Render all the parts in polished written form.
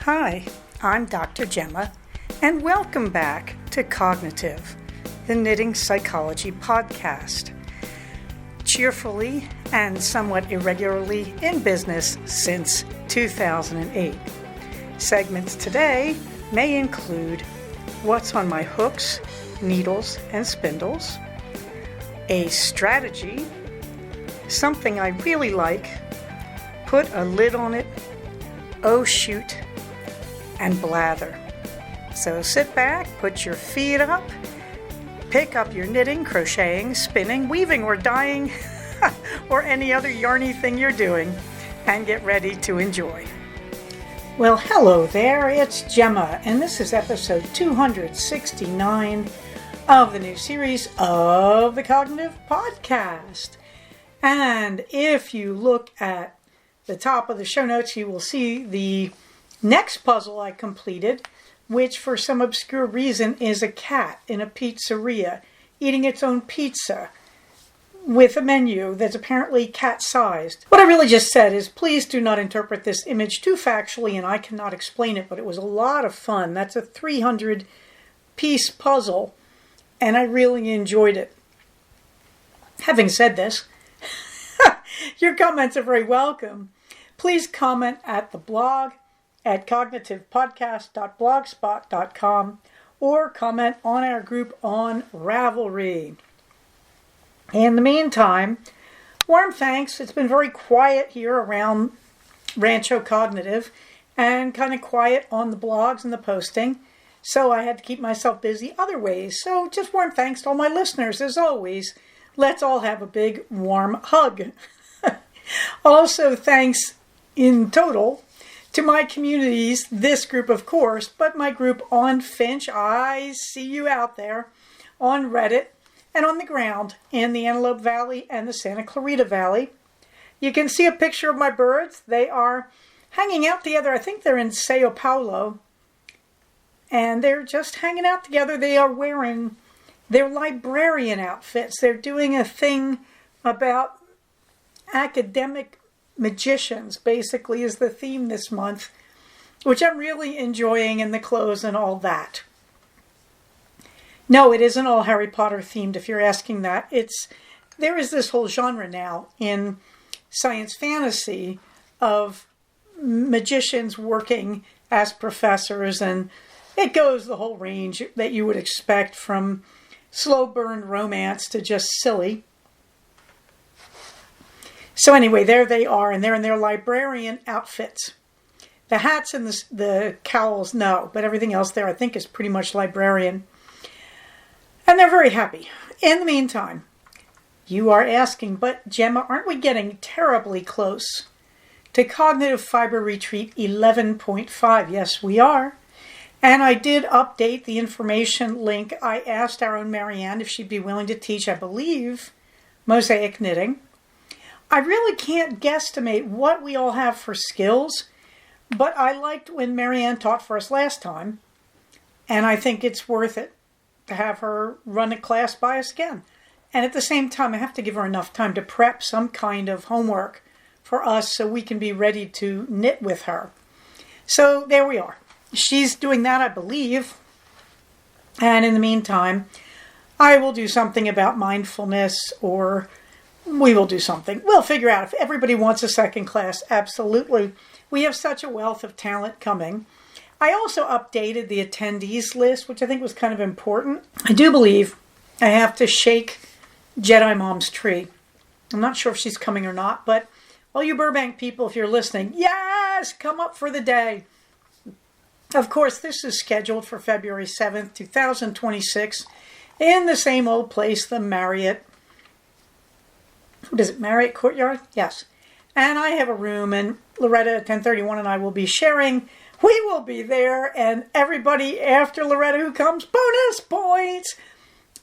Hi, I'm Dr. Gemma, and welcome back to Cognitive, the Knitting Psychology podcast. Cheerfully and somewhat irregularly in business since 2008. Segments today may include what's on my hooks, needles, and spindles, a strategy, something I really like, put a lid on it, oh shoot, and blather. So sit back, put your feet up, pick up your knitting, crocheting, spinning, weaving, or dyeing, or any other yarny thing you're doing, and get ready to enjoy. Well, hello there, it's Gemma, and this is episode 269 of the new series of the Cognitive Podcast. And if you look at the top of the show notes, you will see the next puzzle I completed, which for some obscure reason is a cat in a pizzeria eating its own pizza with a menu that's apparently cat-sized. What I really just said is please do not interpret this image too factually, and I cannot explain it, but it was a lot of fun. That's a 300-piece puzzle, and I really enjoyed it. Having said this, your comments are very welcome. Please comment at the blog at cognitivepodcast.blogspot.com or comment on our group on Ravelry. In the meantime, warm thanks. It's been very quiet here around Rancho Cognitive and kind of quiet on the blogs and the posting, so I had to keep myself busy other ways. So just warm thanks to all my listeners. As always, let's all have a big warm hug. Also, thanks in total to my communities, this group of course, but my group on Finch. I see you out there on Reddit and on the ground in the Antelope Valley and the Santa Clarita Valley. You can see a picture of my birds. They are hanging out together. I think they're in Sao Paulo. And they're just hanging out together. They are wearing their librarian outfits. They're doing a thing about academic magicians, basically, is the theme this month, which I'm really enjoying, in the clothes and all that. No, it isn't all Harry Potter themed, if you're asking that. There is this whole genre now in science fantasy of magicians working as professors, and it goes the whole range that you would expect, from slow burn romance to just silly. So anyway, there they are, and they're in their librarian outfits. The hats and the cowls, no, but everything else there I think is pretty much librarian. And they're very happy. In the meantime, you are asking, but Gemma, aren't we getting terribly close to Cognitive Fiber Retreat 11.5? Yes, we are. And I did update the information link. I asked our own Marianne if she'd be willing to teach, I believe, mosaic knitting. I really can't guesstimate what we all have for skills, but I liked when Marianne taught for us last time, and I think it's worth it to have her run a class by us again. And at the same time, I have to give her enough time to prep some kind of homework for us so we can be ready to knit with her. So there we are. She's doing that, I believe. And in the meantime, I will do something about mindfulness, or we will do something. We'll figure out. If everybody wants a second class, absolutely. We have such a wealth of talent coming. I also updated the attendees list, which I think was kind of important. I do believe I have to shake Jedi Mom's tree. I'm not sure if she's coming or not, but all you Burbank people, if you're listening, yes, come up for the day. Of course, this is scheduled for February 7th, 2026, in the same old place, the Marriott. What is it, Marriott Courtyard? Yes. And I have a room, and Loretta at 1031 and I will be sharing. We will be there, and everybody after Loretta who comes, bonus points.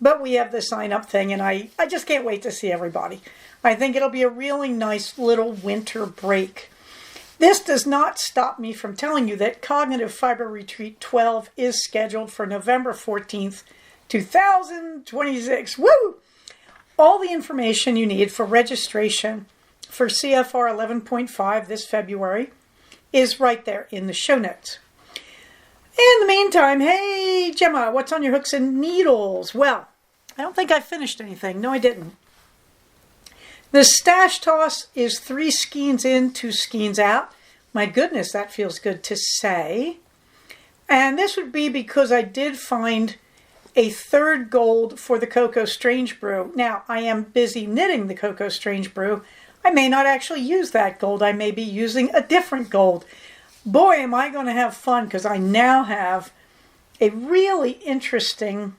But we have the sign-up thing, and I just can't wait to see everybody. I think it'll be a really nice little winter break. This does not stop me from telling you that Cognitive Fiber Retreat 12 is scheduled for November 14th, 2026. Woo! All the information you need for registration for CFR 11.5 this February is right there in the show notes. In the meantime, hey Gemma, what's on your hooks and needles? Well, I don't think I finished anything. No, I didn't. The stash toss is 3 skeins in, 2 skeins out. My goodness, that feels good to say. And this would be because I did find a 3rd gold for the Cocoa Strange Brew. Now, I am busy knitting the Cocoa Strange Brew. I may not actually use that gold. I may be using a different gold. Boy, am I going to have fun, because I now have a really interesting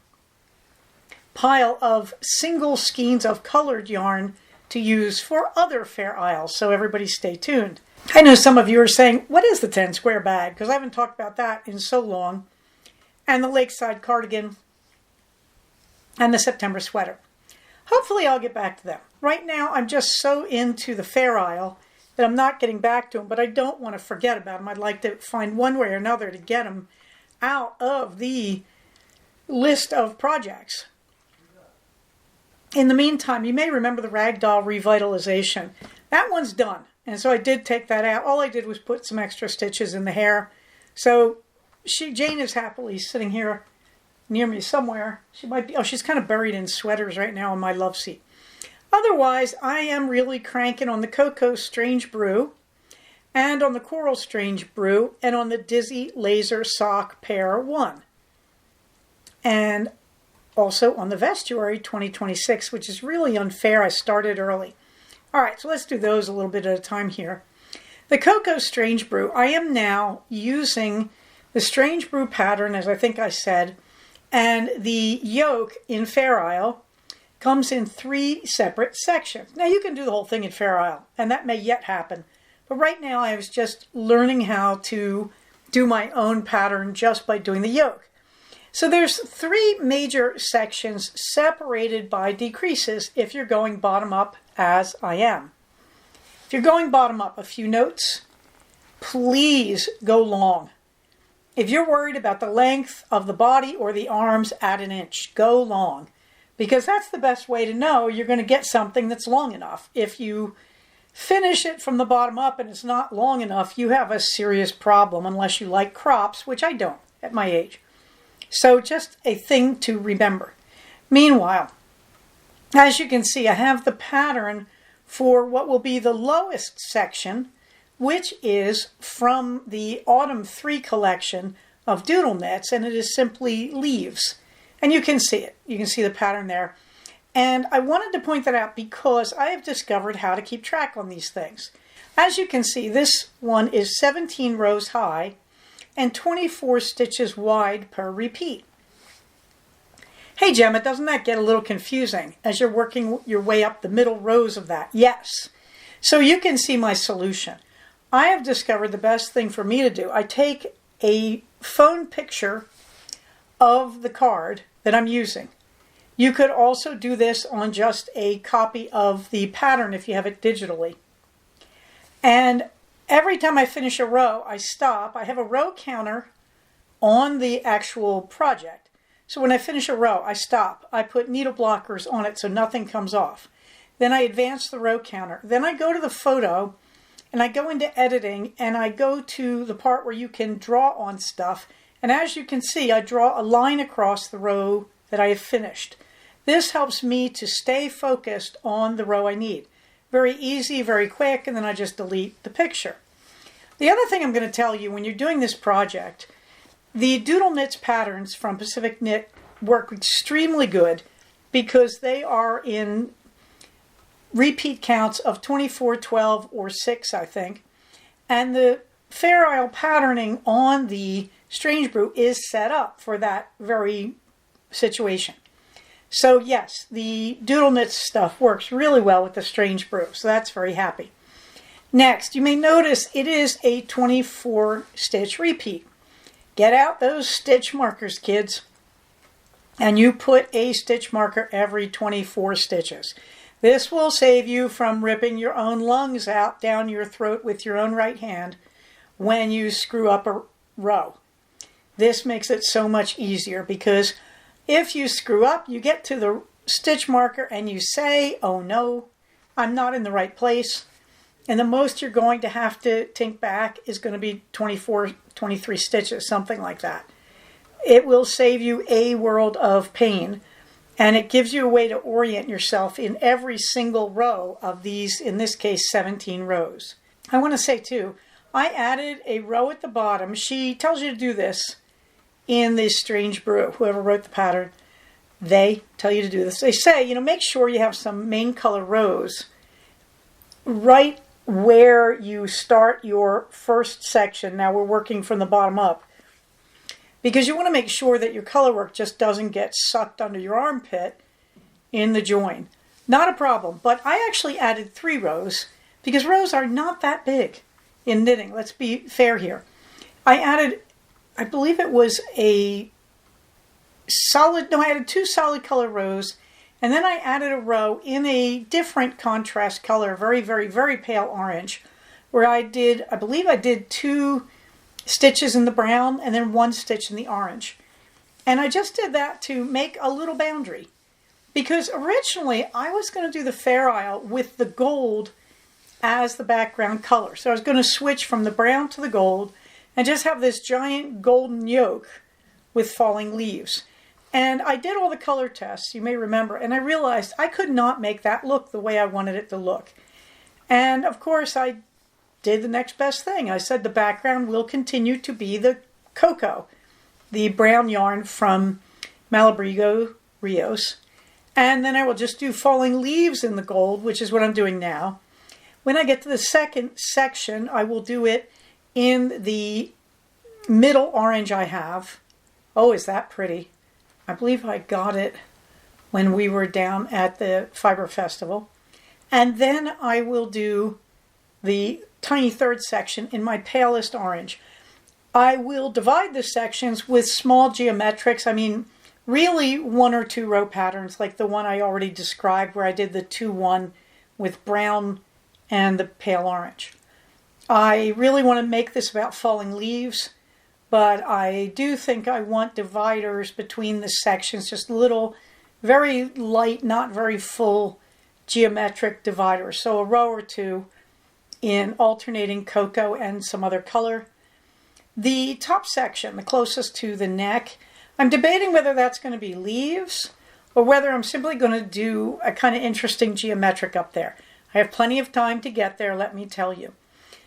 pile of single skeins of colored yarn to use for other Fair Isles. So everybody stay tuned. I know some of you are saying, what is the 10 square bag? Because I haven't talked about that in so long. And the Lakeside cardigan and the September sweater. Hopefully I'll get back to them. Right now I'm just so into the Fair Isle that I'm not getting back to them, but I don't want to forget about them. I'd like to find one way or another to get them out of the list of projects. In the meantime, you may remember the Ragdoll Revitalization. That one's done. And so I did take that out. All I did was put some extra stitches in the hair. So Jane is happily sitting here near me somewhere. She might be, she's kind of buried in sweaters right now on my love seat. Otherwise, I am really cranking on the Cocoa Strange Brew and on the Coral Strange Brew and on the Dizzy Laser Sock Pair 1. And also on the Vestuary 2026, which is really unfair. I started early. All right, so let's do those a little bit at a time here. The Cocoa Strange Brew, I am now using the Strange Brew pattern, as I think I said, and the yoke in Fair Isle comes in 3 separate sections. Now you can do the whole thing in Fair Isle, and that may yet happen. But right now I was just learning how to do my own pattern just by doing the yoke. So there's 3 major sections separated by decreases if you're going bottom up as I am. If you're going bottom up a few notes, please go long. If you're worried about the length of the body or the arms, add an inch. Go long. Because that's the best way to know you're going to get something that's long enough. If you finish it from the bottom up and it's not long enough, you have a serious problem unless you like crops, which I don't at my age. So just a thing to remember. Meanwhile, as you can see, I have the pattern for what will be the lowest section, which is from the Autumn 3 collection of Doodle Knits, and it is simply leaves. And you can see it. You can see the pattern there. And I wanted to point that out because I have discovered how to keep track on these things. As you can see, this one is 17 rows high and 24 stitches wide per repeat. Hey Gemma, doesn't that get a little confusing as you're working your way up the middle rows of that? Yes. So you can see my solution. I have discovered the best thing for me to do. I take a phone picture of the card that I'm using. You could also do this on just a copy of the pattern if you have it digitally. And every time I finish a row, I stop. I have a row counter on the actual project. So when I finish a row, I stop. I put needle blockers on it so nothing comes off. Then I advance the row counter. Then I go to the photo and I go into editing and I go to the part where you can draw on stuff. And as you can see, I draw a line across the row that I have finished. This helps me to stay focused on the row I need. Very easy, very quick, and then I just delete the picture. The other thing I'm going to tell you when you're doing this project, the Doodle Knits patterns from Pacific Knit work extremely good because they are in repeat counts of 24, 12, or 6, I think. And the Fair Isle patterning on the Strange Brew is set up for that very situation. So yes, the Doodle Knits stuff works really well with the Strange Brew, so that's very happy. Next, you may notice it is a 24 stitch repeat. Get out those stitch markers, kids, and you put a stitch marker every 24 stitches. This will save you from ripping your own lungs out down your throat with your own right hand when you screw up a row. This makes it so much easier because if you screw up, you get to the stitch marker and you say, oh no, I'm not in the right place. and the most you're going to have to tink back is going to be 24, 23 stitches, something like that. It will save you a world of pain, and it gives you a way to orient yourself in every single row of these, in this case, 17 rows. I want to say too, I added a row at the bottom. She tells you to do this in the Strange Brew, whoever wrote the pattern. They tell you to do this. They say, make sure you have some main color rows right where you start your first section. Now we're working from the bottom up, because you want to make sure that your color work just doesn't get sucked under your armpit in the join. Not a problem, but I actually added 3 rows because rows are not that big in knitting. Let's be fair here. I added, I believe it was I added 2 solid color rows, and then I added a row in a different contrast color, very, very, very pale orange, where I believe I did 2 stitches in the brown and then 1 stitch in the orange. And I just did that to make a little boundary, because originally I was going to do the Fair Isle with the gold as the background color. So I was going to switch from the brown to the gold and just have this giant golden yoke with falling leaves. And I did all the color tests, you may remember, and I realized I could not make that look the way I wanted it to look. And of course I did the next best thing. I said the background will continue to be the cocoa, the brown yarn from Malabrigo Rios. And then I will just do falling leaves in the gold, which is what I'm doing now. When I get to the second section, I will do it in the middle orange I have. Oh, is that pretty? I believe I got it when we were down at the Fiber Festival. And then I will do the tiny third section in my palest orange. I will divide the sections with small geometrics. I mean, really 1 or 2 row patterns, like the one I already described where I did the 2-1 with brown and the pale orange. I really want to make this about falling leaves, but I do think I want dividers between the sections, just little, very light, not very full geometric dividers. So a row or 2 in alternating cocoa and some other color. The top section, the closest to the neck, I'm debating whether that's going to be leaves or whether I'm simply going to do a kind of interesting geometric up there. I have plenty of time to get there, let me tell you.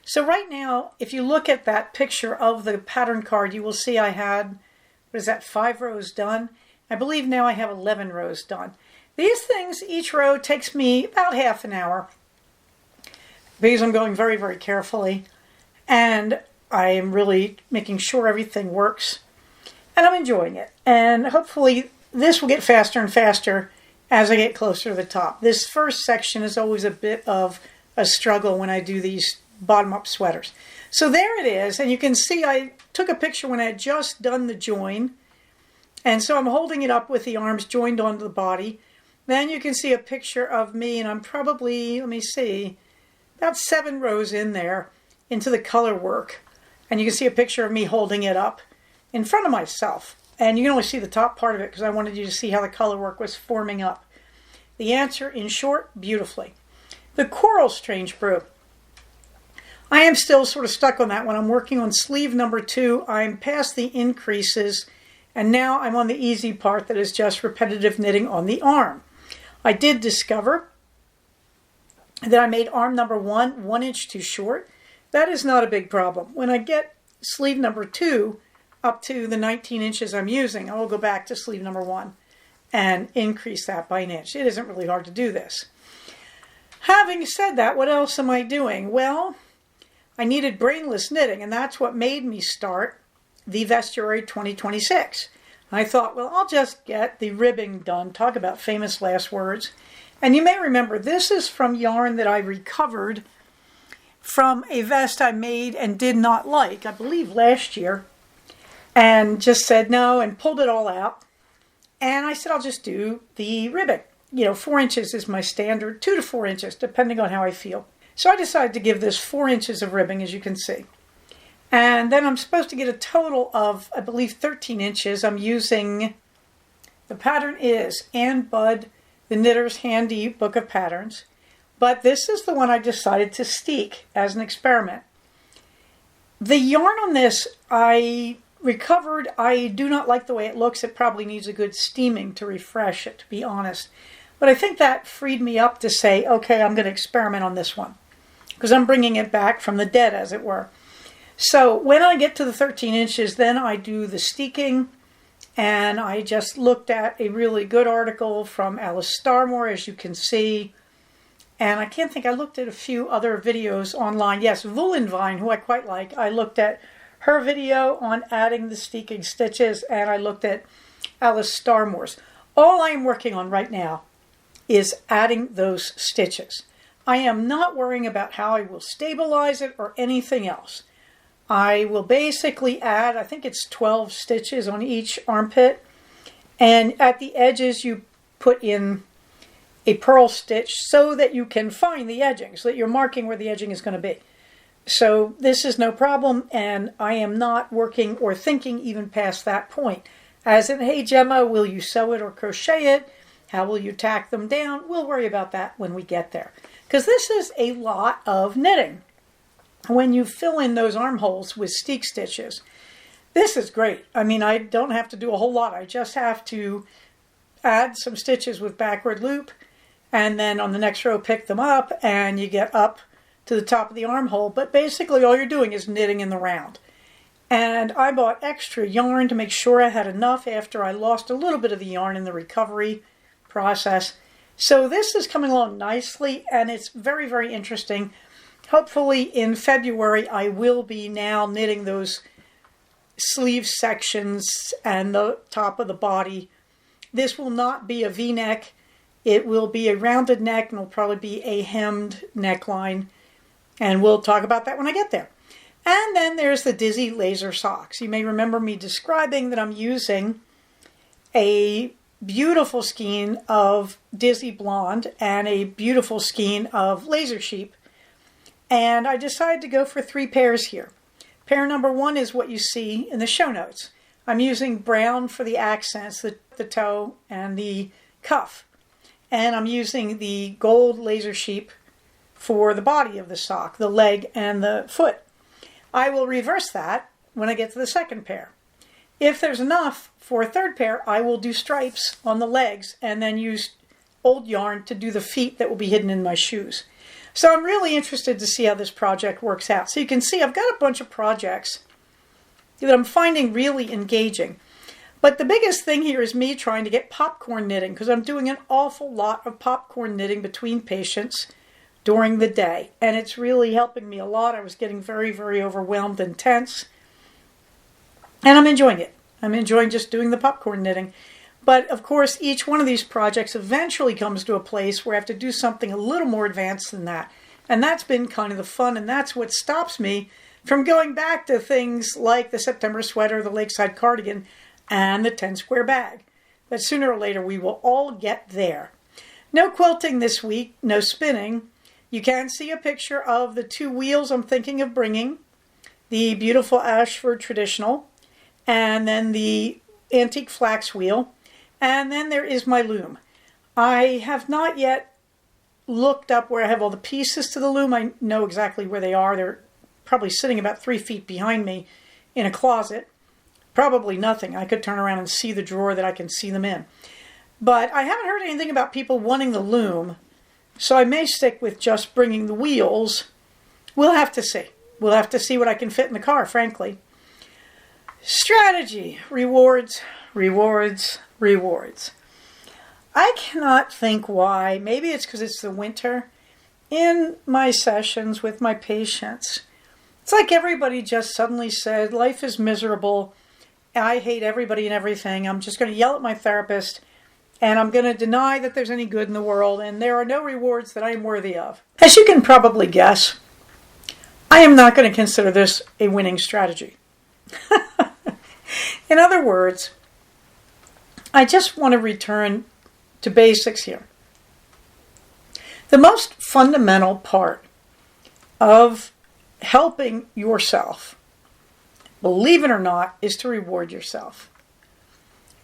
So right now, if you look at that picture of the pattern card, you will see I had, 5 rows done? I believe now I have 11 rows done. These things, each row takes me about half an hour because I'm going very, very carefully, and I am really making sure everything works, and I'm enjoying it. And hopefully this will get faster and faster as I get closer to the top. This first section is always a bit of a struggle when I do these bottom-up sweaters. So there it is, and you can see I took a picture when I had just done the join, and so I'm holding it up with the arms joined onto the body. Then you can see a picture of me, and I'm probably, let me see, about 7 rows in there into the color work. And you can see a picture of me holding it up in front of myself. And you can only see the top part of it because I wanted you to see how the color work was forming up. The answer, in short, beautifully. The Coral Strange Brew. I am still sort of stuck on that one. I'm working on sleeve number 2. I'm past the increases, and now I'm on the easy part that is just repetitive knitting on the arm. I did discover that I made arm number 1 inch too short. That is not a big problem. When I get sleeve number 2 up to the 19 inches I'm using, I will go back to sleeve number 1 and increase that by 1 inch. It isn't really hard to do this. Having said that, what else am I doing? Well, I needed brainless knitting, and that's what made me start the Vestuary 2026. I thought, well, I'll just get the ribbing done. Talk about famous last words. And you may remember, this is from yarn that I recovered from a vest I made and did not like, I believe last year, and just said no and pulled it all out. And I said, I'll just do the ribbing. 4 inches is my standard, 2 to 4 inches, depending on how I feel. So I decided to give this 4 inches of ribbing, as you can see. And then I'm supposed to get a total of, I believe, 13 inches. I'm using, the pattern is Ann Budd, the Knitter's Handy Book of Patterns. But this is the one I decided to steek as an experiment. The yarn on this I recovered. I do not like the way it looks. It probably needs a good steaming to refresh it, to be honest. But I think that freed me up to say, okay, I'm going to experiment on this one, because I'm bringing it back from the dead, as it were. So when I get to the 13 inches, then I do the steeking. And I just looked at a really good article from Alice Starmore, as you can see. And I can't think, I looked at a few other videos online. Yes, Woolenvine, who I quite like. I looked at her video on adding the steeking stitches, and I looked at Alice Starmore's. All I am working on right now is adding those stitches. I am not worrying about how I will stabilize it or anything else. I will basically add, I think it's 12 stitches on each armpit. And at the edges, you put in a purl stitch so that you can find the edging, so that you're marking where the edging is going to be. So this is no problem, and I am not working or thinking even past that point. As in, hey Gemma, will you sew it or crochet it? How will you tack them down? We'll worry about that when we get there. Because this is a lot of knitting. When you fill in those armholes with steek stitches, this is great. I mean, I don't have to do a whole lot. I just have to add some stitches with backward loop, and then on the next row pick them up, and you get up to the top of the armhole. But basically all you're doing is knitting in the round. And I bought extra yarn to make sure I had enough after I lost a little bit of the yarn in the recovery process. So this is coming along nicely, and it's very, very interesting. Hopefully in February I will be now knitting those sleeve sections and the top of the body. This will not be a V-neck. It will be a rounded neck, and will probably be a hemmed neckline. And we'll talk about that when I get there. And then there's the Dizzy Laser Socks. You may remember me describing that I'm using a beautiful skein of Dizzy Blonde and a beautiful skein of Laser Sheep. And I decided to go for 3 pairs here. Pair number 1 is what you see in the show notes. I'm using brown for the accents, the toe and the cuff. And I'm using the gold Laser Sheep for the body of the sock, the leg and the foot. I will reverse that when I get to the second pair. If there's enough for a third pair, I will do stripes on the legs and then use old yarn to do the feet that will be hidden in my shoes. So I'm really interested to see how this project works out. So you can see I've got a bunch of projects that I'm finding really engaging. But the biggest thing here is me trying to get popcorn knitting, because I'm doing an awful lot of popcorn knitting between patients during the day. And it's really helping me a lot. I was getting very, very overwhelmed and tense. And I'm enjoying it. I'm enjoying just doing the popcorn knitting. But of course, each one of these projects eventually comes to a place where I have to do something a little more advanced than that. And that's been kind of the fun, and that's what stops me from going back to things like the September sweater, the Lakeside cardigan, and the 10 square bag. But sooner or later, we will all get there. No quilting this week, no spinning. You can see a picture of the 2 wheels I'm thinking of bringing. The beautiful Ashford Traditional, and then the Antique Flax wheel. And then there is my loom. I have not yet looked up where I have all the pieces to the loom. I know exactly where they are. They're probably sitting about 3 feet behind me in a closet. Probably nothing. I could turn around and see the drawer that I can see them in. But I haven't heard anything about people wanting the loom, so I may stick with just bringing the wheels. We'll have to see. We'll have to see what I can fit in the car, frankly. Strategy. Rewards, rewards, rewards. I cannot think why. Maybe it's because it's the winter. In my sessions with my patients, it's like everybody just suddenly said, life is miserable. I hate everybody and everything. I'm just going to yell at my therapist, and I'm going to deny that there's any good in the world, and there are no rewards that I am worthy of. As you can probably guess, I am not going to consider this a winning strategy. In other words, I just want to return to basics here. The most fundamental part of helping yourself, believe it or not, is to reward yourself.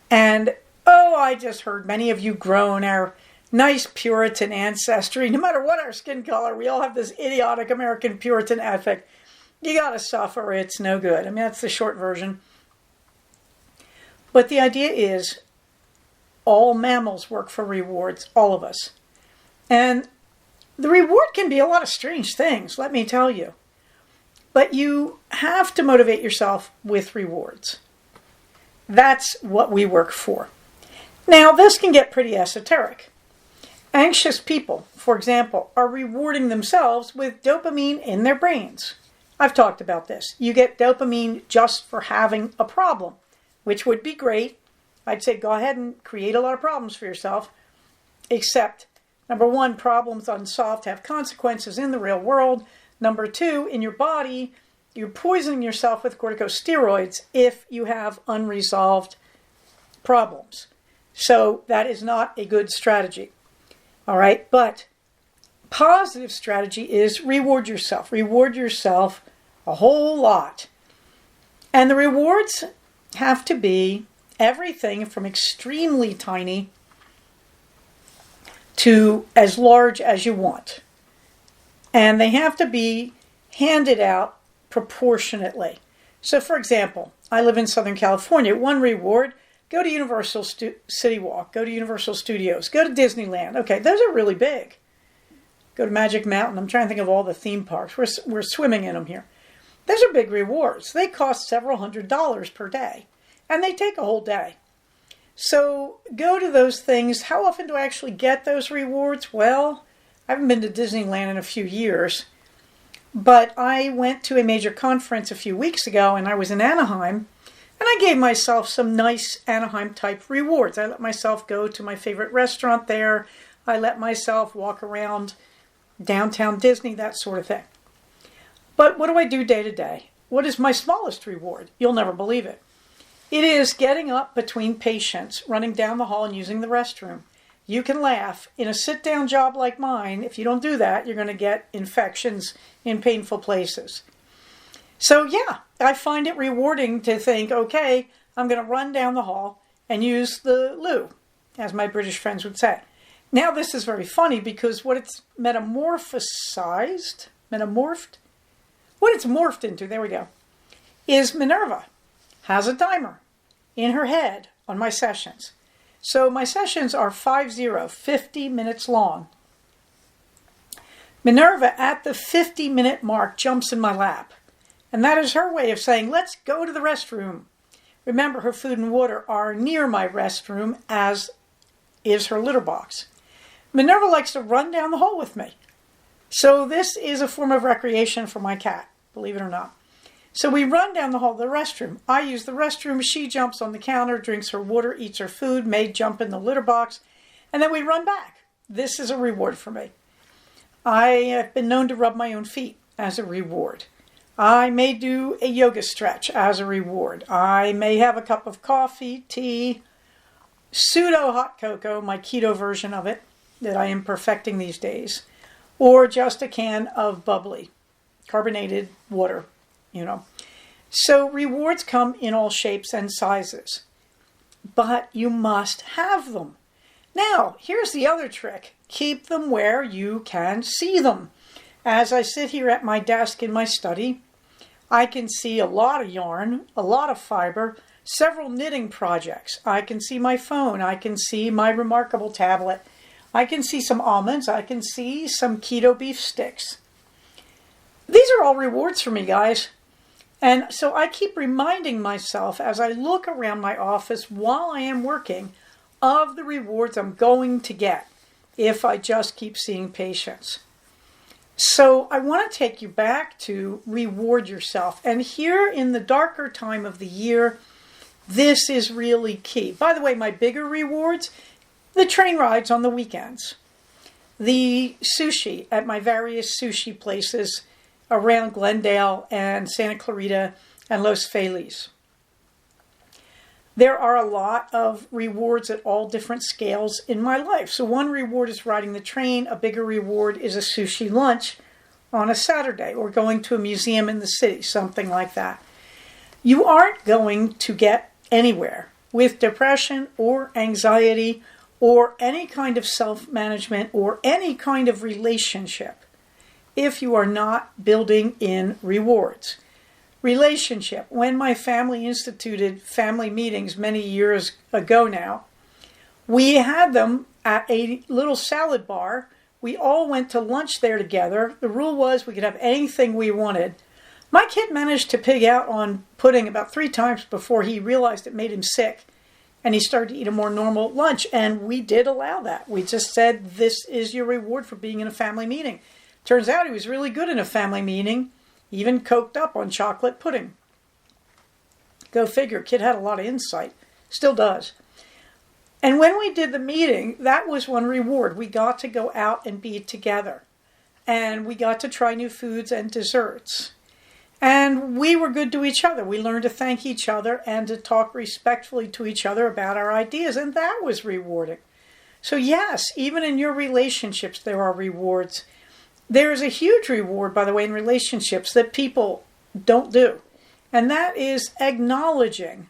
And, I just heard many of you groan, our nice Puritan ancestry. No matter what our skin color, we all have this idiotic American Puritan ethic. You gotta suffer, it's no good. I mean, that's the short version. But the idea is all mammals work for rewards, all of us. And the reward can be a lot of strange things, let me tell you. But you have to motivate yourself with rewards. That's what we work for. Now, this can get pretty esoteric. Anxious people, for example, are rewarding themselves with dopamine in their brains. I've talked about this. You get dopamine just for having a problem, which would be great. I'd say go ahead and create a lot of problems for yourself, except, number one, problems unsolved have consequences in the real world. Number two, in your body, you're poisoning yourself with corticosteroids if you have unresolved problems. So that is not a good strategy. All right, but positive strategy is reward yourself. Reward yourself a whole lot. And the rewards have to be everything from extremely tiny to as large as you want. And they have to be handed out proportionately. So for example, I live in Southern California. One reward, go to Universal City Walk, go to Universal Studios, go to Disneyland. Okay, those are really big. Go to Magic Mountain. I'm trying to think of all the theme parks. We're swimming in them here. Those are big rewards. They cost several $100s per day. And they take a whole day. So go to those things. How often do I actually get those rewards? Well, I haven't been to Disneyland in a few years. But I went to a major conference a few weeks ago, and I was in Anaheim. And I gave myself some nice Anaheim-type rewards. I let myself go to my favorite restaurant there. I let myself walk around downtown Disney, that sort of thing. But what do I do day to day? What is my smallest reward? You'll never believe it. It is getting up between patients, running down the hall and using the restroom. You can laugh. In a sit-down job like mine, if you don't do that, you're going to get infections in painful places. So yeah, I find it rewarding to think, okay, I'm going to run down the hall and use the loo, as my British friends would say. Now this is very funny because what it's morphed into, there we go, is Minerva has a timer in her head on my sessions. So my sessions are 50 minutes long. Minerva at the 50-minute mark jumps in my lap. And that is her way of saying, let's go to the restroom. Remember, her food and water are near my restroom, as is her litter box. Minerva likes to run down the hall with me. So this is a form of recreation for my cat, believe it or not. So we run down the hall to the restroom. I use the restroom. She jumps on the counter, drinks her water, eats her food, may jump in the litter box, and then we run back. This is a reward for me. I have been known to rub my own feet as a reward. I may do a yoga stretch as a reward. I may have a cup of coffee, tea, pseudo hot cocoa, my keto version of it that I am perfecting these days, or just a can of bubbly, carbonated water, So rewards come in all shapes and sizes, but you must have them. Now, here's the other trick. Keep them where you can see them. As I sit here at my desk in my study, I can see a lot of yarn, a lot of fiber, several knitting projects. I can see my phone. I can see my remarkable tablet. I can see some almonds. I can see some keto beef sticks. These are all rewards for me, guys. And so I keep reminding myself as I look around my office while I am working of the rewards I'm going to get if I just keep seeing patients. So I want to take you back to reward yourself. And here in the darker time of the year, this is really key. By the way, my bigger rewards, the train rides on the weekends, the sushi at my various sushi places around Glendale and Santa Clarita and Los Feliz. There are a lot of rewards at all different scales in my life. So one reward is riding the train. A bigger reward is a sushi lunch on a Saturday or going to a museum in the city, something like that. You aren't going to get anywhere with depression or anxiety or any kind of self-management or any kind of relationship if you are not building in rewards. Relationship. When my family instituted family meetings many years ago now, we had them at a little salad bar. We all went to lunch there together. The rule was we could have anything we wanted. My kid managed to pig out on pudding about 3 times before he realized it made him sick. And he started to eat a more normal lunch. And we did allow that. We just said, this is your reward for being in a family meeting. Turns out he was really good in a family meeting, even coked up on chocolate pudding. Go figure, kid had a lot of insight. Still does. And when we did the meeting, that was one reward. We got to go out and be together. And we got to try new foods and desserts. And we were good to each other. We learned to thank each other and to talk respectfully to each other about our ideas. And that was rewarding. So yes, even in your relationships, there are rewards. There is a huge reward, by the way, in relationships that people don't do. And that is acknowledging,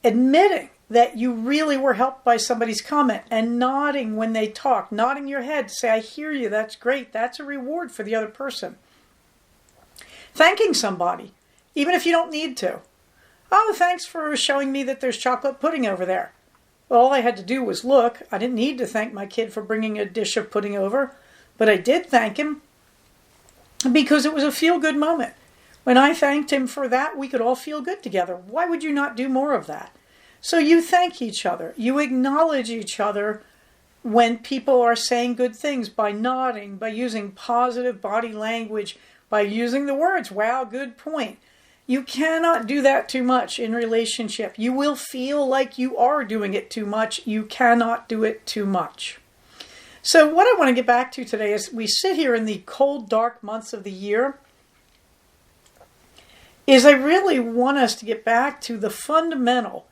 admitting that you really were helped by somebody's comment and nodding when they talk, nodding your head to say, I hear you, that's great. That's a reward for the other person. Thanking somebody, even if you don't need to. Oh, thanks for showing me that there's chocolate pudding over there. Well, all I had to do was look. I didn't need to thank my kid for bringing a dish of pudding over, but I did thank him because it was a feel-good moment. When I thanked him for that, we could all feel good together. Why would you not do more of that? So you thank each other. You acknowledge each other when people are saying good things by nodding, by using positive body language, by using the words, wow, good point. You cannot do that too much in relationship. You will feel like you are doing it too much. You cannot do it too much. So what I want to get back to today is we sit here in the cold, dark months of the year, is I really want us to get back to the fundamental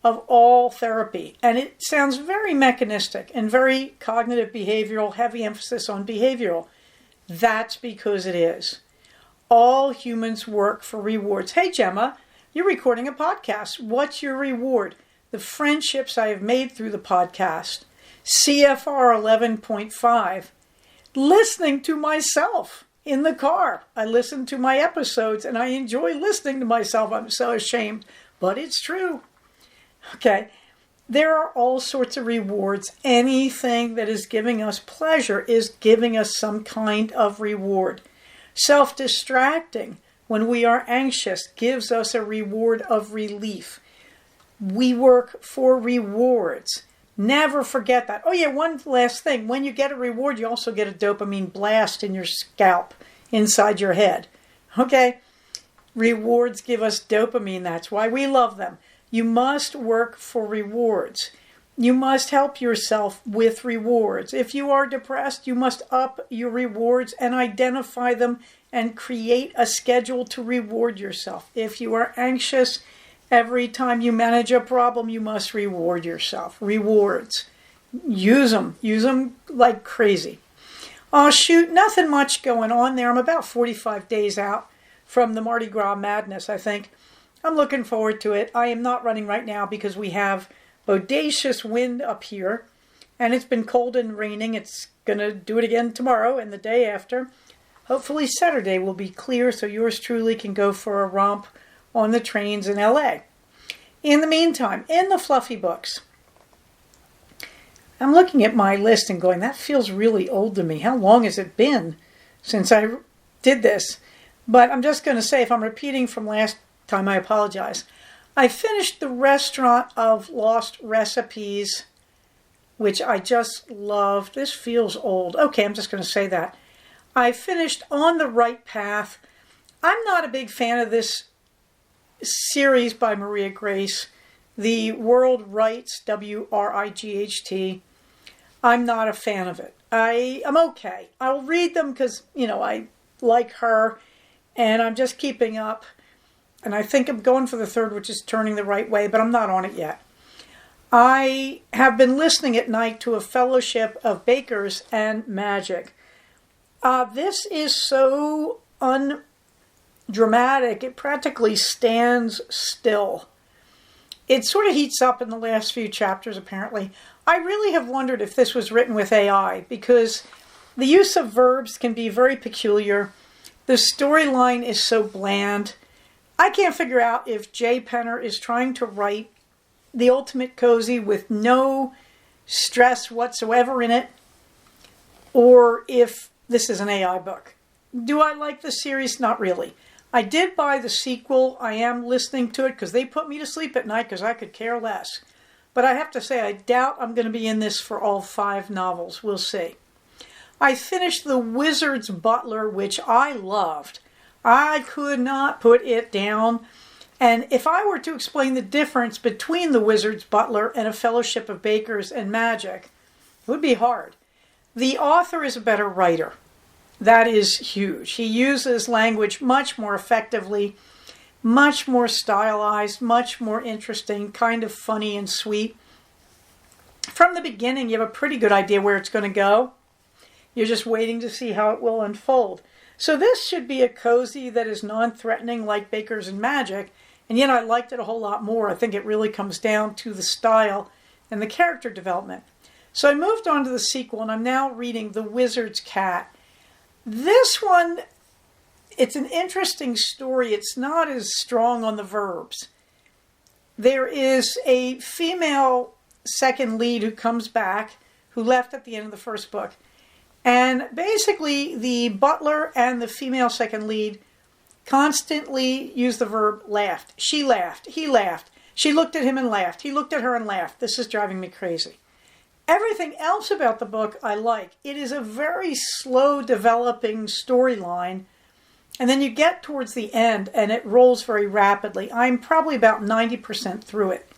of all therapy. And it sounds very mechanistic and very cognitive behavioral, heavy emphasis on behavioral. That's because it is. All humans work for rewards. Hey, Gemma, you're recording a podcast. What's your reward? The friendships I have made through the podcast. CFR 11.5. Listening to myself in the car. I listen to my episodes and I enjoy listening to myself. I'm so ashamed, but it's true. Okay. There are all sorts of rewards. Anything that is giving us pleasure is giving us some kind of reward. Self-distracting when we are anxious gives us a reward of relief. We work for rewards. Never forget that. Oh yeah, one last thing. When you get a reward, you also get a dopamine blast in your scalp, inside your head. Okay? Rewards give us dopamine. That's why we love them. You must work for rewards. You must help yourself with rewards. If you are depressed, you must up your rewards and identify them and create a schedule to reward yourself. If you are anxious, every time you manage a problem, you must reward yourself. Rewards. Use them. Use them like crazy. Oh, shoot, nothing much going on there. I'm about 45 days out from the Mardi Gras madness, I think. I'm looking forward to it. I am not running right now because we have bodacious wind up here. And it's been cold and raining. It's going to do it again tomorrow and the day after. Hopefully Saturday will be clear so yours truly can go for a romp on the trains in LA. In the meantime, in the fluffy books, I'm looking at my list and going, that feels really old to me. How long has it been since I did this? But I'm just going to say, if I'm repeating from last time, I apologize. I finished The Restaurant of Lost Recipes, which I just loved. This feels old. Okay, I'm just going to say that. I finished On the Right Path. I'm not a big fan of this series by Maria Grace, The World Writes, W-R-I-G-H-T. I'm not a fan of it. I'm okay. I'll read them because, I like her and I'm just keeping up. And I think I'm going for the third, which is Turning the Right Way, but I'm not on it yet. I have been listening at night to a fellowship of bakers and magic. This is so undramatic. It practically stands still. It sort of heats up in the last few chapters, apparently. I really have wondered if this was written with AI, because the use of verbs can be very peculiar. The storyline is so bland. I can't figure out if Jay Penner is trying to write the ultimate cozy with no stress whatsoever in it, or if this is an AI book. Do I like the series? Not really. I did buy the sequel. I am listening to it because they put me to sleep at night because I could care less. But I have to say, I doubt I'm going to be in this for all 5 novels. We'll see. I finished The Wizard's Butler, which I loved. I could not put it down. And if I were to explain the difference between The Wizard's Butler and A Fellowship of Bakers and Magic, it would be hard. The author is a better writer. That is huge. He uses language much more effectively, much more stylized, much more interesting, kind of funny and sweet. From the beginning, you have a pretty good idea where it's going to go. You're just waiting to see how it will unfold. So this should be a cozy that is non-threatening like Bakers and Magic, and yet I liked it a whole lot more. I think it really comes down to the style and the character development. So I moved on to the sequel, and I'm now reading The Wizard's Cat. This one, it's an interesting story. It's not as strong on the verbs. There is a female second lead who comes back, who left at the end of the first book. And basically, the butler and the female second lead constantly use the verb laughed. She laughed. He laughed. She looked at him and laughed. He looked at her and laughed. This is driving me crazy. Everything else about the book I like. It is a very slow developing storyline. And then you get towards the end and it rolls very rapidly. I'm probably about 90% through it.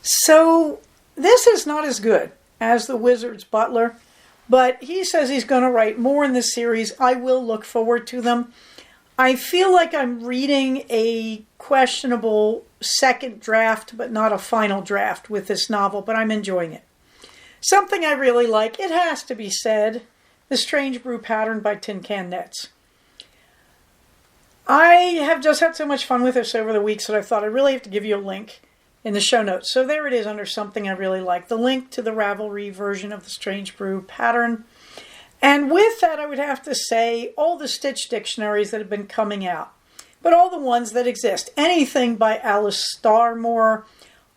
So this is not as good as The Wizard's Butler. But he says he's going to write more in this series. I will look forward to them. I feel like I'm reading a questionable second draft, but not a final draft with this novel, but I'm enjoying it. Something I really like, it has to be said, The Strange Brew Pattern by Tin Can Knits. I have just had so much fun with this over the weeks that I thought I really have to give you a link in the show notes. So there it is under something I really like. The link to the Ravelry version of the Strange Brew Pattern. And with that, I would have to say all the Stitch dictionaries that have been coming out. But all the ones that exist. Anything by Alice Starmore,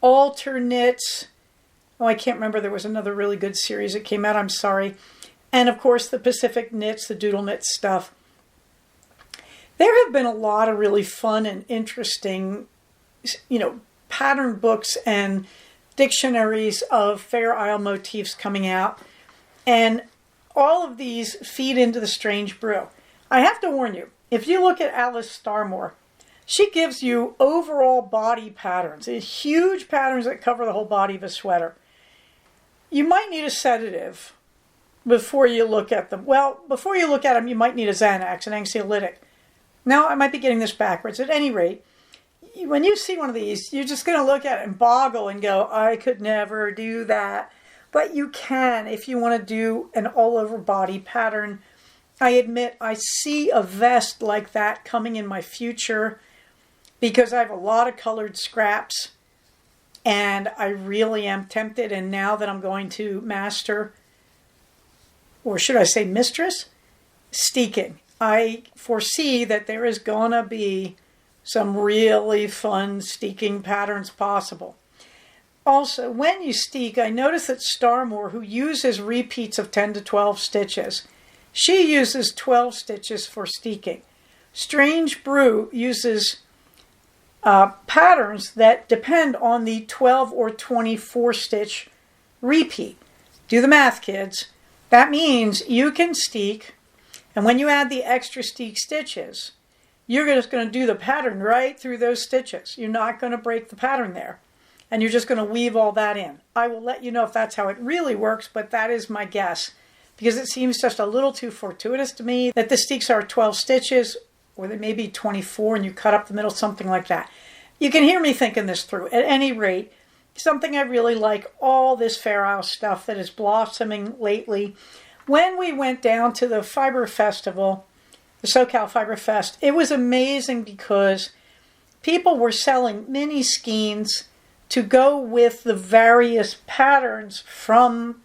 Alternates. Oh, I can't remember. There was another really good series that came out. I'm sorry. And of course, the Pacific Knits, the Doodle Knit stuff. There have been a lot of really fun and interesting, pattern books and dictionaries of Fair Isle motifs coming out. And all of these feed into the Strange Brew. I have to warn you, if you look at Alice Starmore, she gives you overall body patterns, huge patterns that cover the whole body of a sweater. You might need a sedative before you look at them. Well, before you look at them, you might need a Xanax, an anxiolytic. Now, I might be getting this backwards. At any rate, when you see one of these, you're just going to look at it and boggle and go, I could never do that. But you can if you want to do an all-over body pattern. I admit I see a vest like that coming in my future because I have a lot of colored scraps and I really am tempted. And now that I'm going to master, or should I say mistress, steeking, I foresee that there is going to be some really fun steeking patterns possible. Also, when you steek, I notice that Starmore, who uses repeats of 10 to 12 stitches, she uses 12 stitches for steeking. Strange Brew uses patterns that depend on the 12 or 24 stitch repeat. Do the math, kids. That means you can steek, and when you add the extra steek stitches, you're just going to do the pattern right through those stitches. You're not going to break the pattern there. And you're just going to weave all that in. I will let you know if that's how it really works, but that is my guess. Because it seems just a little too fortuitous to me that the steeks are 12 stitches, or they may be 24 and you cut up the middle, something like that. You can hear me thinking this through. At any rate, something I really like, all this Fair Isle stuff that is blossoming lately. When we went down to the Fiber Festival, the SoCal Fiber Fest, it was amazing because people were selling mini skeins to go with the various patterns from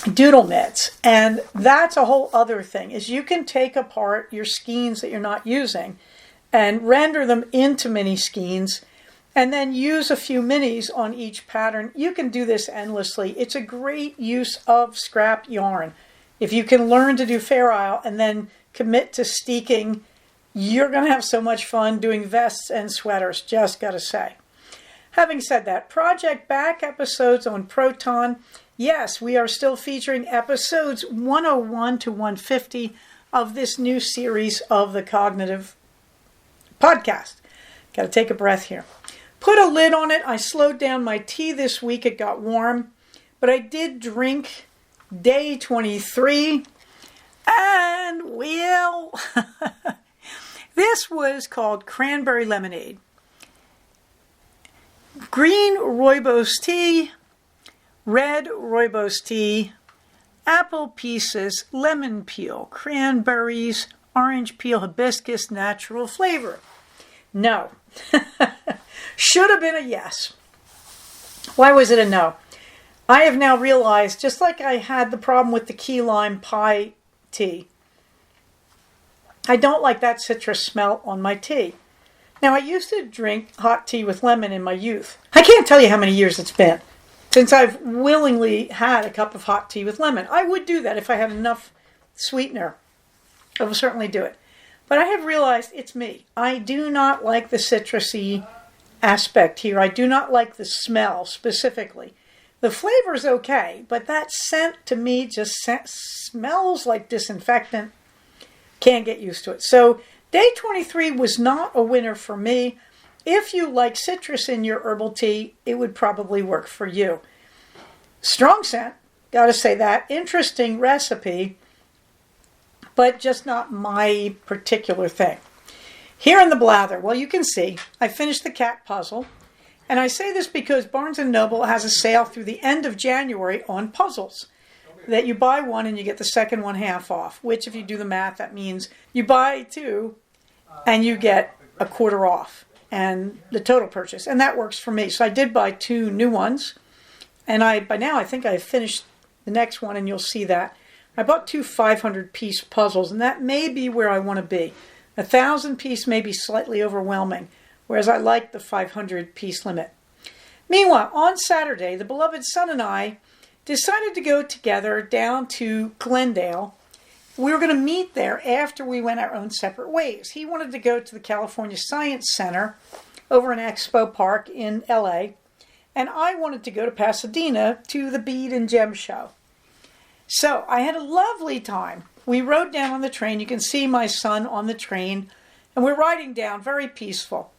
Doodle Knits. And that's a whole other thing, is you can take apart your skeins that you're not using and render them into mini skeins and then use a few minis on each pattern. You can do this endlessly. It's a great use of scrap yarn. If you can learn to do Fair Isle and then commit to steeking, you're going to have so much fun doing vests and sweaters, just got to say. Having said that, project back episodes on Proton. Yes, we are still featuring episodes 101 to 150 of this new series of the Cognitive Podcast. Got to take a breath here. Put a lid on it. I slowed down my tea this week. It got warm. But I did drink day 23. And, well, this was called Cranberry Lemonade. Green rooibos tea, red rooibos tea, apple pieces, lemon peel, cranberries, orange peel, hibiscus, natural flavor. No. Should have been a yes. Why was it a no? I have now realized, just like I had the problem with the key lime pie tea, I don't like that citrus smell on my tea. Now, I used to drink hot tea with lemon in my youth. I can't tell you how many years it's been since I've willingly had a cup of hot tea with lemon. I would do that if I had enough sweetener. I will certainly do it. But I have realized it's me. I do not like the citrusy aspect here. I do not like the smell specifically. The flavor's okay, but that scent to me just smells like disinfectant. Can't get used to it. So day 23 was not a winner for me. If you like citrus in your herbal tea, it would probably work for you. Strong scent, gotta say that. Interesting recipe, but just not my particular thing. Here in the blather, well, you can see I finished the cat puzzle. And I say this because Barnes & Noble has a sale through the end of January on puzzles. That you buy one and you get the second one half off, which if you do the math, that means you buy two and you get a quarter off and the total purchase. And that works for me. So I did buy two new ones. And by now I think I've finished the next one and you'll see that. I bought two 500-piece puzzles, and that may be where I want to be. 1,000-piece may be slightly overwhelming, whereas I like the 500-piece limit. Meanwhile, on Saturday, the beloved son and I decided to go together down to Glendale. We were going to meet there after we went our own separate ways. He wanted to go to the California Science Center over in Expo Park in LA, and I wanted to go to Pasadena to the Bead and Gem Show. So I had a lovely time. We rode down on the train. You can see my son on the train, and we're riding down, very peaceful.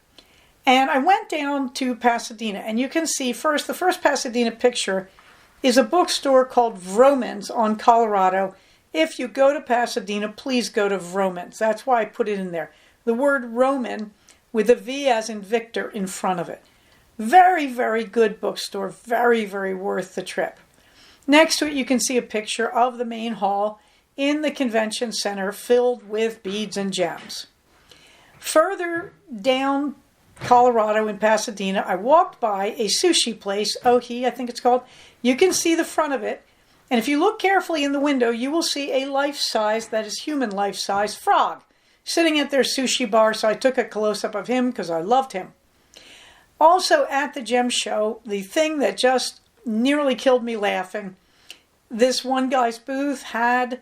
And I went down to Pasadena, and you can see first, the first Pasadena picture is a bookstore called Vroman's on Colorado. If you go to Pasadena, please go to Vroman's. That's why I put it in there. The word Roman with a V as in Victor in front of it. Very, very good bookstore. Very, very worth the trip. Next to it, you can see a picture of the main hall in the convention center filled with beads and gems. Further down Colorado in Pasadena, I walked by a sushi place, Ohi, I think it's called. You can see the front of it. And if you look carefully in the window, you will see a life-size, that is human life-size, frog sitting at their sushi bar. So I took a close-up of him because I loved him. Also at the gem show, the thing that just nearly killed me laughing, this one guy's booth had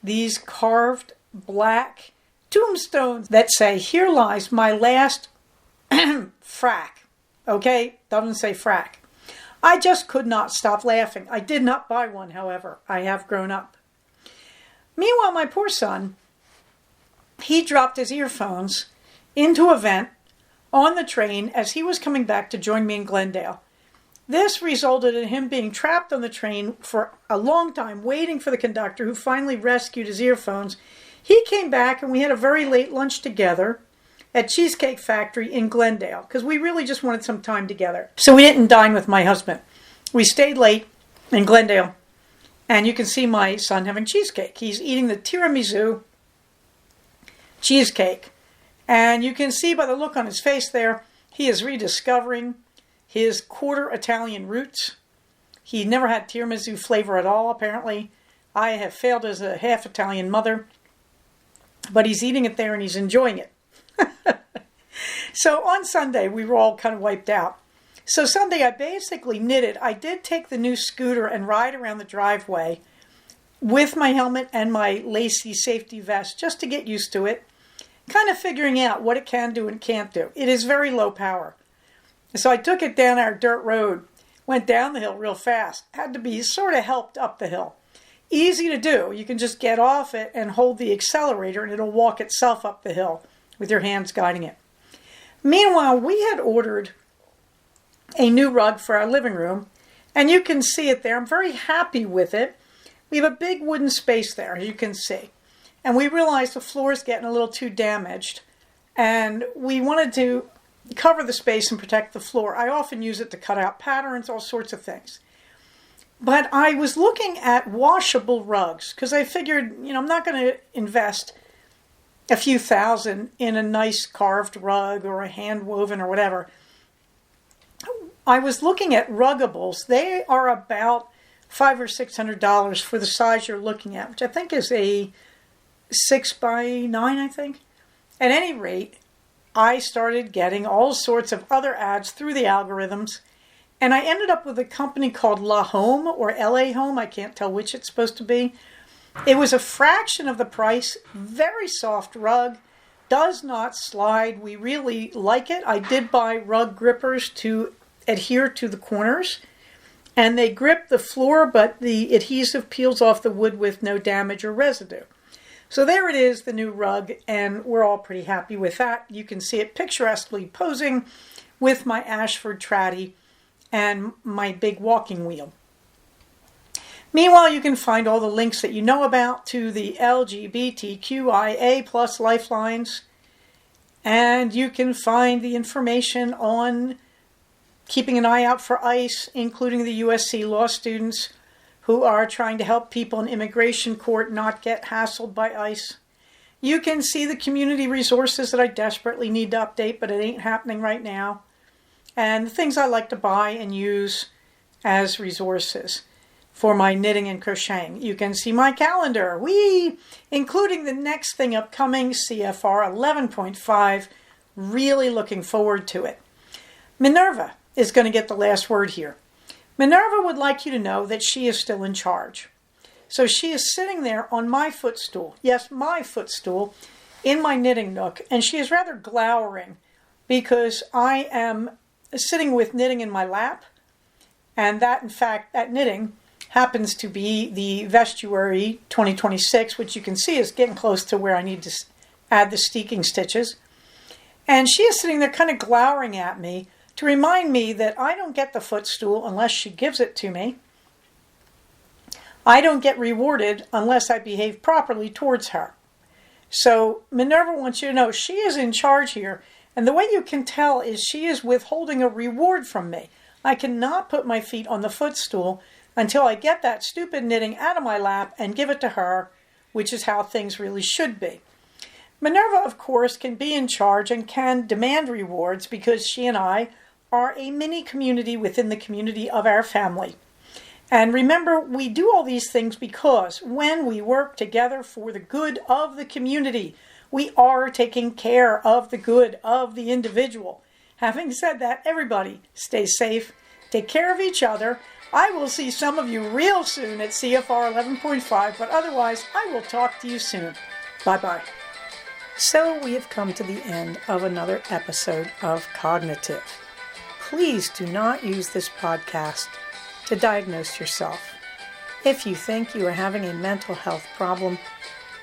these carved black tombstones that say, "Here lies my last frack." Okay? Doesn't say frack. I just could not stop laughing. I did not buy one, however. I have grown up. Meanwhile, my poor son, he dropped his earphones into a vent on the train as he was coming back to join me in Glendale. This resulted in him being trapped on the train for a long time, waiting for the conductor, who finally rescued his earphones. He came back and we had a very late lunch together at Cheesecake Factory in Glendale, because we really just wanted some time together. So we didn't dine with my husband. We stayed late in Glendale, and you can see my son having cheesecake. He's eating the tiramisu cheesecake, and you can see by the look on his face there, He is rediscovering his quarter Italian roots. He never had tiramisu flavor at all, apparently. I have failed as a half Italian mother, but he's eating it there and he's enjoying it. So on Sunday, we were all kind of wiped out. So Sunday, I basically knitted. I did take the new scooter and ride around the driveway with my helmet and my lacy safety vest just to get used to it, kind of figuring out what it can do and can't do. It is very low power. So I took it down our dirt road, went down the hill real fast, had to be sort of helped up the hill. Easy to do. You can just get off it and hold the accelerator and it'll walk itself up the hill with your hands guiding it. Meanwhile, we had ordered a new rug for our living room, and you can see it there. I'm very happy with it. We have a big wooden space there, as you can see. And we realized the floor is getting a little too damaged, and we wanted to cover the space and protect the floor. I often use it to cut out patterns, all sorts of things. But I was looking at washable rugs, because I figured, I'm not going to invest a few thousand in a nice carved rug or a hand woven or whatever. I was looking at Ruggables. They are about $500 or $600 for the size you're looking at, which I think is a 6x9, I think. At any rate, I started getting all sorts of other ads through the algorithms, and I ended up with a company called La Home or LA Home. I can't tell which it's supposed to be. It was a fraction of the price, very soft rug, does not slide. We really like it. I did buy rug grippers to adhere to the corners, and they grip the floor, but the adhesive peels off the wood with no damage or residue. So there it is, the new rug, and we're all pretty happy with that. You can see it picturesquely posing with my Ashford Traddy and my big walking wheel. Meanwhile, you can find all the links that you know about to the LGBTQIA plus lifelines, and you can find the information on keeping an eye out for ICE, including the USC law students who are trying to help people in immigration court not get hassled by ICE. You can see the community resources that I desperately need to update, but it ain't happening right now, and the things I like to buy and use as resources for my knitting and crocheting. You can see my calendar, including the next thing upcoming, CFR 11.5. Really looking forward to it. Minerva is going to get the last word here. Minerva would like you to know that she is still in charge. So she is sitting there on my footstool, yes, my footstool, in my knitting nook, and she is rather glowering because I am sitting with knitting in my lap, and that, in fact, that knitting happens to be the Vestuary 2026, which you can see is getting close to where I need to add the steeking stitches. And she is sitting there kind of glowering at me to remind me that I don't get the footstool unless she gives it to me. I don't get rewarded unless I behave properly towards her. So Minerva wants you to know she is in charge here, and the way you can tell is she is withholding a reward from me. I cannot put my feet on the footstool until I get that stupid knitting out of my lap and give it to her, which is how things really should be. Minerva, of course, can be in charge and can demand rewards because she and I are a mini community within the community of our family. And remember, we do all these things because when we work together for the good of the community, we are taking care of the good of the individual. Having said that, everybody stay safe, take care of each other. I will see some of you real soon at CFR 11.5, but otherwise I will talk to you soon. Bye-bye. So we have come to the end of another episode of Cognitive. Please do not use this podcast to diagnose yourself. If you think you are having a mental health problem,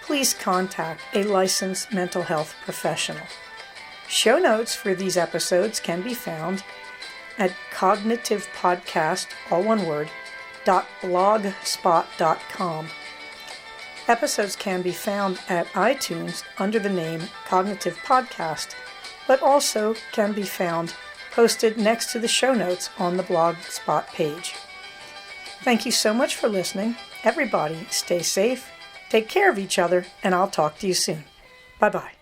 please contact a licensed mental health professional. Show notes for these episodes can be found at cognitivepodcast, all one word, .blogspot.com. Episodes can be found at iTunes under the name Cognitive Podcast, but also can be found posted next to the show notes on the Blogspot page. Thank you so much for listening. Everybody stay safe, take care of each other, and I'll talk to you soon. Bye-bye.